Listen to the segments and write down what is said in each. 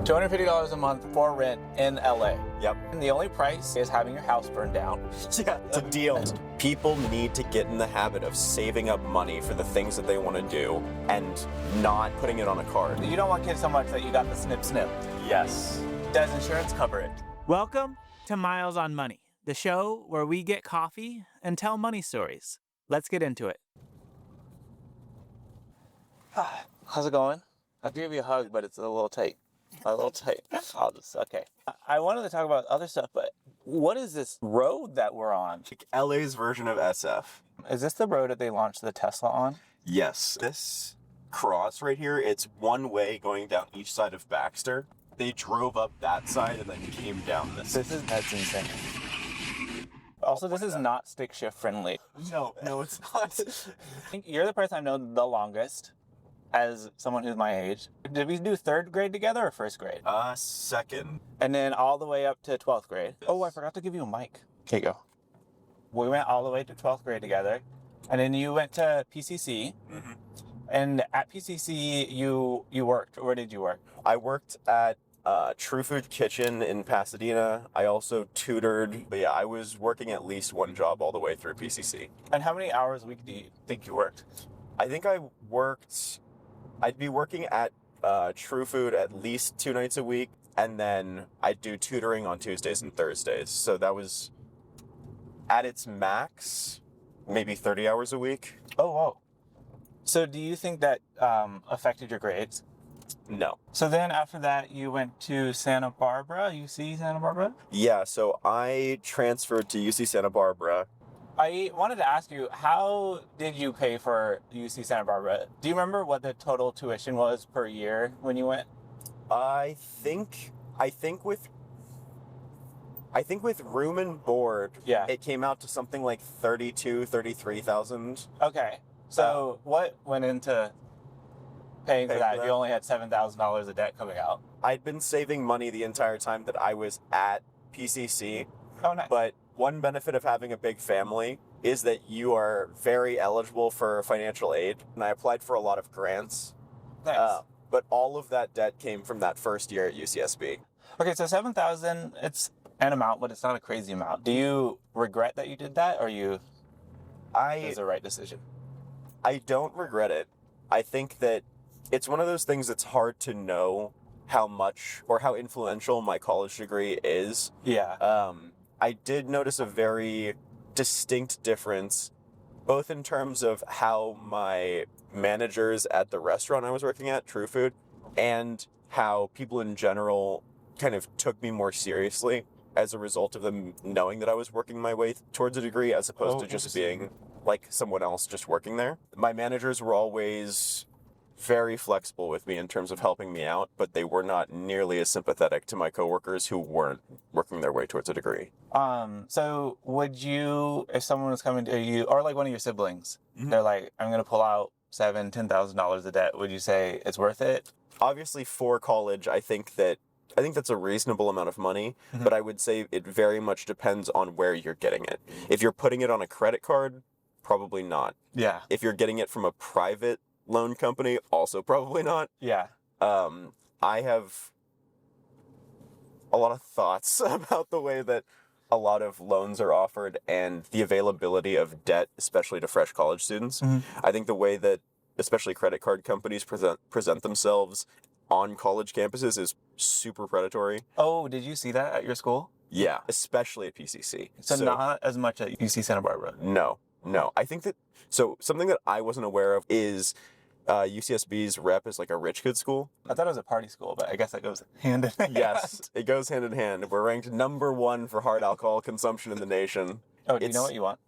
$250 a month for rent in LA. Yep. And the only price is having your house burned down. Yeah, it's a deal. People need to get in the habit of saving up money for the things that they want to do and not putting it on a card. You don't want kids so much that you got the snip snip. Yes. Does insurance cover it? Welcome to Miles on Money, the show where we get coffee and tell money stories. Let's get into it. How's it going? I'll give you a hug, but it's a little tight. Okay. I wanted to talk about other stuff, but what is this road that we're on? LA's version of SF. Is this the road that they launched the Tesla on? Yes. This cross right here, it's one way going down each side of Baxter. They drove up that side and then came down this. That's insane. Also, this is not stick shift friendly. No, it's not. I think you're the person I've known the longest as someone who's my age. Did we do third grade together or first grade? Second. And then all the way up to 12th grade. Yes. Oh, I forgot to give you a mic. Here you go. We went all the way to 12th grade together. And then you went to PCC. Mm-hmm. And at PCC, you worked. Where did you work? I worked at True Food Kitchen in Pasadena. I also tutored. But yeah, I was working at least one job all the way through PCC. And how many hours a week do you think you worked? I think I'd be working at True Food at least 2 nights a week, and then I'd do tutoring on Tuesdays and Thursdays. So that was, at its max, maybe 30 hours a week. Oh, whoa. So do you think that affected your grades? No. So then after that, you went to Santa Barbara, UC Santa Barbara? Yeah, so I transferred to UC Santa Barbara. I wanted to ask you, how did you pay for UC Santa Barbara? Do you remember what the total tuition was per year when you went? I think with room and board, Yeah. it came out to something like 33,000. Okay. So what went into paying for that? You only had $7,000 of debt coming out. I'd been saving money the entire time that I was at PCC. Oh, nice. But one benefit of having a big family is that you are very eligible for financial aid. And I applied for a lot of grants. Nice. But all of that debt came from that first year at UCSB. Okay, so $7,000, it's an amount, but it's not a crazy amount. Do you regret that you did that, or it was the right decision? I don't regret it. I think that it's one of those things that's hard to know how much or how influential my college degree is. Yeah. I did notice a very distinct difference, both in terms of how my managers at the restaurant I was working at, True Food, and how people in general kind of took me more seriously as a result of them knowing that I was working my way towards a degree as opposed to just being like someone else just working there. My managers were always very flexible with me in terms of helping me out, but they were not nearly as sympathetic to my coworkers who weren't working their way towards a degree. So would you, if someone was coming to you, or like one of your siblings, Mm-hmm. they're like, I'm going to pull out $10,000 of debt, would you say it's worth it? Obviously for college, I think that's a reasonable amount of money, but I would say it very much depends on where you're getting it. If you're putting it on a credit card, probably not. Yeah. If you're getting it from a private loan company, also probably not. Yeah. I have a lot of thoughts about the way that a lot of loans are offered and the availability of debt, especially to fresh college students. Mm-hmm. I think the way that especially credit card companies present themselves on college campuses is super predatory. Oh, did you see that at your school? Yeah, especially at PCC. So not as much at UC Santa Barbara. No. I think that, so something that I wasn't aware of is UCSB's rep is like a rich kid school. I thought it was a party school, but I guess that goes hand in hand. Yes, it goes hand in hand. We're ranked number 1 for hard alcohol consumption in the nation. Oh, do you know what you want?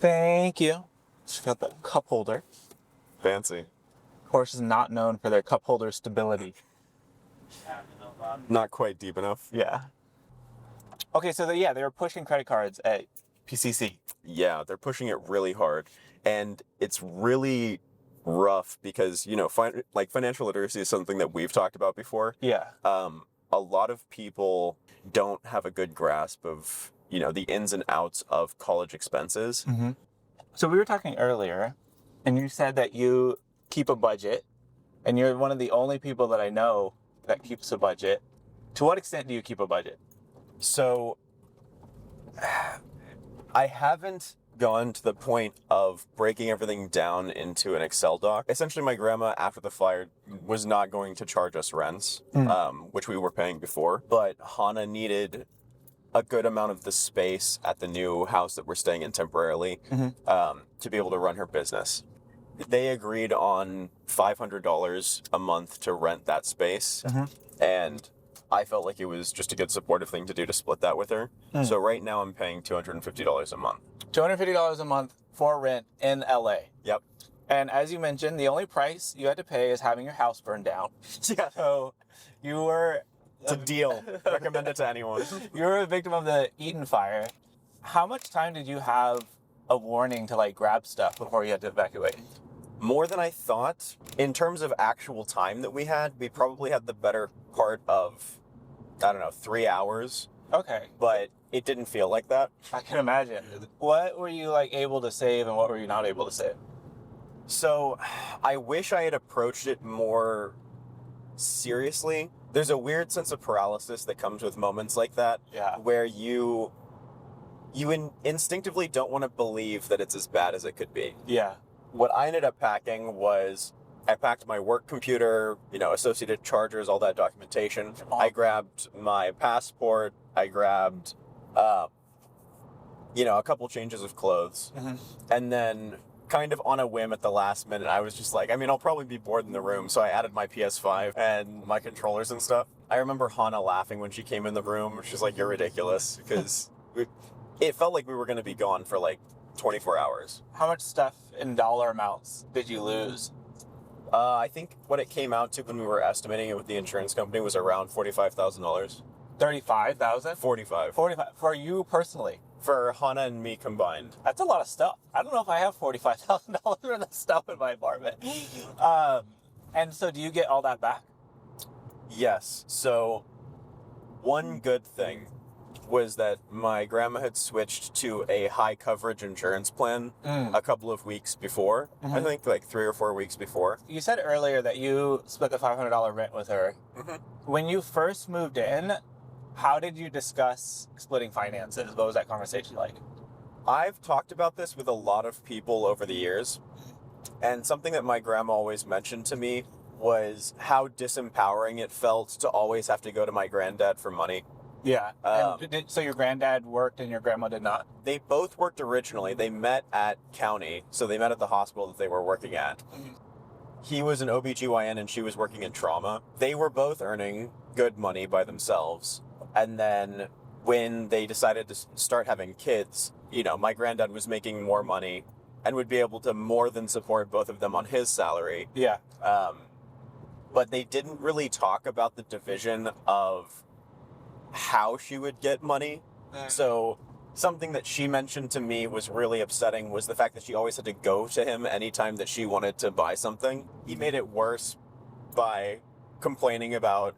Thank you. Just got the cup holder. Fancy. Porsche is not known for their cup holder stability. Not quite deep enough. Yeah. Okay, so they were pushing credit cards at PCC. Yeah, they're pushing it really hard. And it's really rough because, financial literacy is something that we've talked about before. Yeah. A lot of people don't have a good grasp of, the ins and outs of college expenses. Mm-hmm. So we were talking earlier, and you said that you keep a budget And you're one of the only people that I know that keeps a budget. To what extent do you keep a budget? So I haven't gone to the point of breaking everything down into an Excel doc. Essentially, my grandma, after the fire, was not going to charge us rents, which we were paying before. But Hannah needed a good amount of the space at the new house that we're staying in temporarily to be able to run her business. They agreed on $500 a month to rent that space, and I felt like it was just a good supportive thing to do to split that with her. So right now I'm paying $250 a month. $250 a month for rent in LA. Yep. And as you mentioned, the only price you had to pay is having your house burned down. Yeah. So you were... It's a deal. Recommend it to anyone. You were a victim of the Eaton fire. How much time did you have a warning to like grab stuff before you had to evacuate? More than I thought. In terms of actual time that we probably had the better part of, 3 hours. Okay. But it didn't feel like that. I can imagine. What were you like able to save and what were you not able to save? So I wish I had approached it more seriously. There's a weird sense of paralysis that comes with moments like that. Yeah. Where you instinctively don't want to believe that it's as bad as it could be. Yeah. What I ended up packing was, I packed my work computer, associated chargers, all that documentation. I grabbed my passport. I grabbed, a couple changes of clothes. And then kind of on a whim at the last minute, I was just like, I'll probably be bored in the room. So I added my PS5 and my controllers and stuff. I remember Hannah laughing when she came in the room. She's like, you're ridiculous. Because it felt like we were going to be gone for like 24 hours. How much stuff in dollar amounts did you lose? I think what it came out to when we were estimating it with the insurance company was around $45,000. 35,000? 45. 45 for you personally. For Hannah and me combined. That's a lot of stuff. I don't know if I have $45,000 worth of stuff in my apartment. And so do you get all that back? Yes. So one good thing was that my grandma had switched to a high coverage insurance plan a couple of weeks before. I think like 3 or 4 weeks before. You said earlier that you split the $500 rent with her. When you first moved in, how did you discuss splitting finances? What was that conversation like? I've talked about this with a lot of people over the years, and something that my grandma always mentioned to me was how disempowering it felt to always have to go to my granddad for money. Yeah. So your granddad worked and your grandma did not? They both worked originally. They met at county, so they met at the hospital that they were working at. He was an OBGYN and she was working in trauma. They were both earning good money by themselves. And then when they decided to start having kids, my granddad was making more money and would be able to more than support both of them on his salary. Yeah. But they didn't really talk about the division of how she would get money. So something that she mentioned to me was really upsetting was the fact that she always had to go to him anytime that she wanted to buy something. He made it worse by complaining about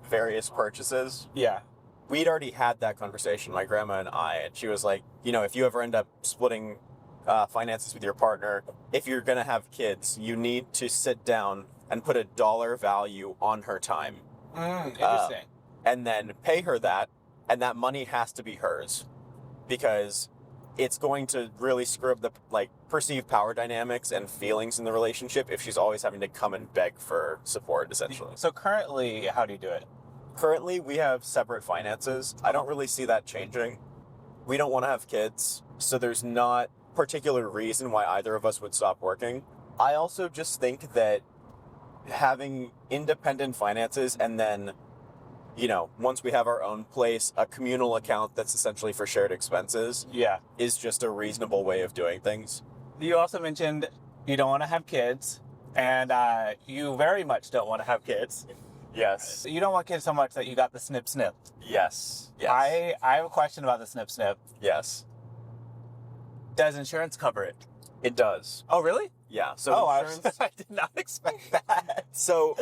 various purchases. Yeah. We'd already had that conversation, my grandma and I, and she was like, if you ever end up splitting finances with your partner, if you're going to have kids, you need to sit down and put a dollar value on her time. Interesting. And then pay her that, and that money has to be hers, because it's going to really screw up the perceived power dynamics and feelings in the relationship if she's always having to come and beg for support, essentially. So currently, how do you do it? Currently, we have separate finances. I don't really see that changing. We don't want to have kids, so there's not particular reason why either of us would stop working. I also just think that having independent finances and then once we have our own place, a communal account that's essentially for shared expenses is just a reasonable way of doing things. You also mentioned you don't want to have kids, and you very much don't want to have kids. Yes. You don't want kids so much that you got the snip snip. Yes. I have a question about the snip snip. Yes. Does insurance cover it? It does. Oh, really? Yeah. So insurance... I did not expect that. So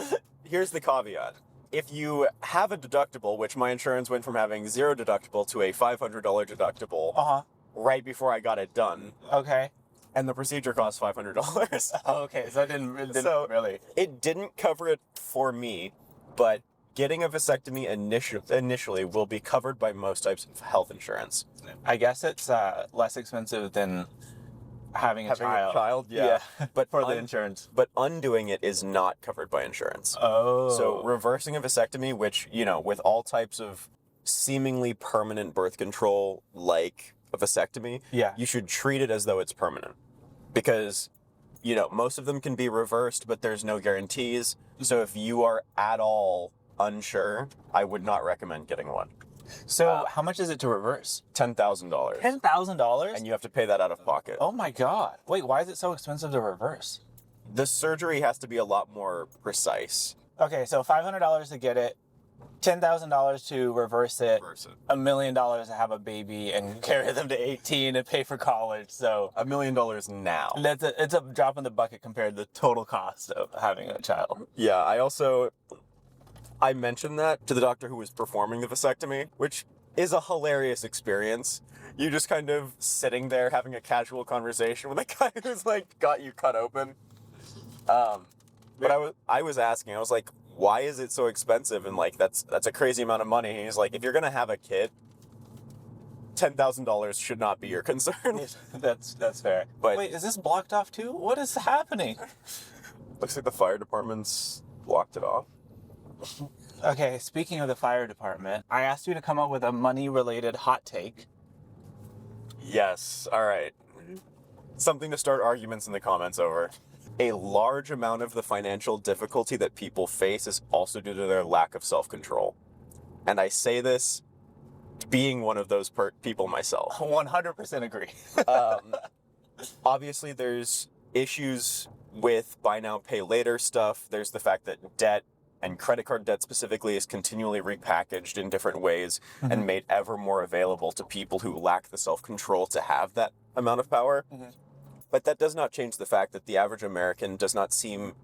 here's the caveat. If you have a deductible, which my insurance went from having $0 deductible to a $500 deductible right before I got it done. Okay. and the procedure cost $500. Oh, okay, so it didn't So- really. It didn't cover it for me, but getting a vasectomy initially will be covered by most types of health insurance. I guess it's less expensive than having a child. yeah. but for the insurance. But undoing it is not covered by insurance. Oh. So reversing a vasectomy, which, with all types of seemingly permanent birth control like a vasectomy, Yeah. you should treat it as though it's permanent. Because, most of them can be reversed, but there's no guarantees. So if you are at all unsure, I would not recommend getting one. So how much is it to reverse? $10,000. $10,000? And you have to pay that out of pocket. Oh my God. Wait, why is it so expensive to reverse? The surgery has to be a lot more precise. Okay, so $500 to get it, $10,000 to reverse it, $1 million to have a baby and carry them to 18 and pay for college. So $1 million now. it's a drop in the bucket compared to the total cost of having a child. Yeah, I mentioned that to the doctor who was performing the vasectomy, which is a hilarious experience. You just kind of sitting there having a casual conversation with a guy who's like got you cut open. But I was asking, I was like, why is it so expensive? And like, that's a crazy amount of money. And he's like, if you're going to have a kid, $10,000 should not be your concern. That's fair. But- wait, is this blocked off too? What is happening? Looks like the fire department's blocked it off. Okay, speaking of the fire department, I asked you to come up with a money-related hot take. Yes, all right. Something to start arguments in the comments over. A large amount of the financial difficulty that people face is also due to their lack of self-control. And I say this being one of those people myself. 100% agree. Obviously, there's issues with buy now, pay later stuff. There's the fact that debt, and credit card debt specifically, is continually repackaged in different ways and made ever more available to people who lack the self-control to have that amount of power. But that does not change the fact that the average American does not seem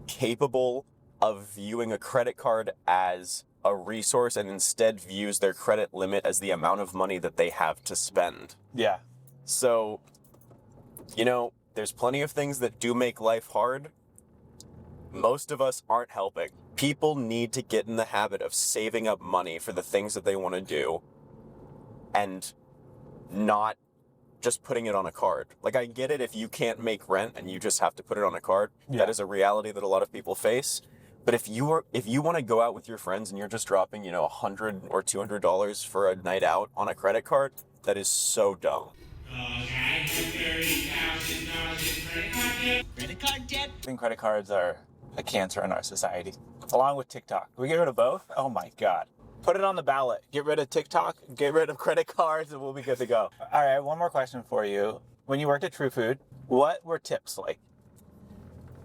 capable of viewing a credit card as a resource and instead views their credit limit as the amount of money that they have to spend. Yeah. So, there's plenty of things that do make life hard. Most of us aren't helping. People need to get in the habit of saving up money for the things that they want to do and not just putting it on a card. Like, I get it if you can't make rent and you just have to put it on a card. Yeah. That is a reality that a lot of people face. But if you want to go out with your friends and you're just dropping, $100 or $200 for a night out on a credit card, that is so dumb. I have $30,000 in credit card debt. I think credit cards are a cancer in our society, along with TikTok. Can we get rid of both? Oh my God. Put it on the ballot. Get rid of TikTok, get rid of credit cards, and we'll be good to go. All right, one more question for you. When you worked at True Food, what were tips like?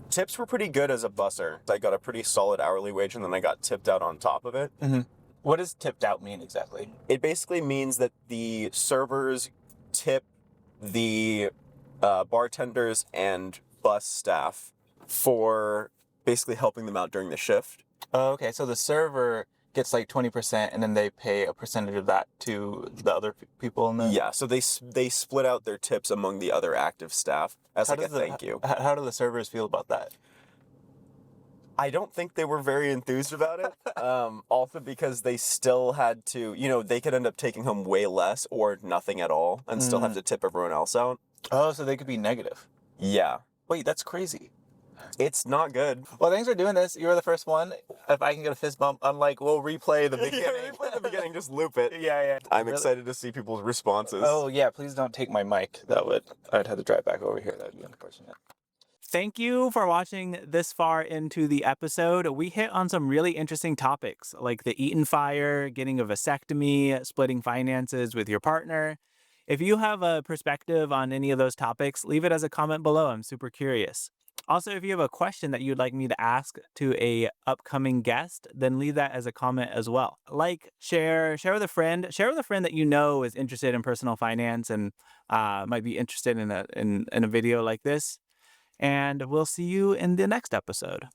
Tips were pretty good as a busser. I got a pretty solid hourly wage and then I got tipped out on top of it. What does tipped out mean exactly? It basically means that the servers tip the bartenders and bus staff for basically helping them out during the shift. Oh, okay, so the server gets like 20% and then they pay a percentage of that to the other people in the... Yeah, so they split out their tips among the other active staff as like a thank you. How do the servers feel about that? I don't think they were very enthused about it. Also because they still had to, they could end up taking home way less or nothing at all and still have to tip everyone else out. Oh, so they could be negative. Yeah. Wait, that's crazy. It's not good. Well, thanks for doing this. You were the first one. If I can get a fist bump, unlike we'll replay the beginning. Replay the beginning, just loop it. Yeah. I'm excited to see people's responses. Oh, yeah, please don't take my mic. I'd have to drive back over here. That would be unfortunate. Thank you for watching this far into the episode. We hit on some really interesting topics like the Eaton fire, getting a vasectomy, splitting finances with your partner. If you have a perspective on any of those topics, leave it as a comment below. I'm super curious. Also, if you have a question that you'd like me to ask to a upcoming guest, then leave that as a comment as well. Like, share with a friend that you know is interested in personal finance and might be interested in a video like this. And we'll see you in the next episode.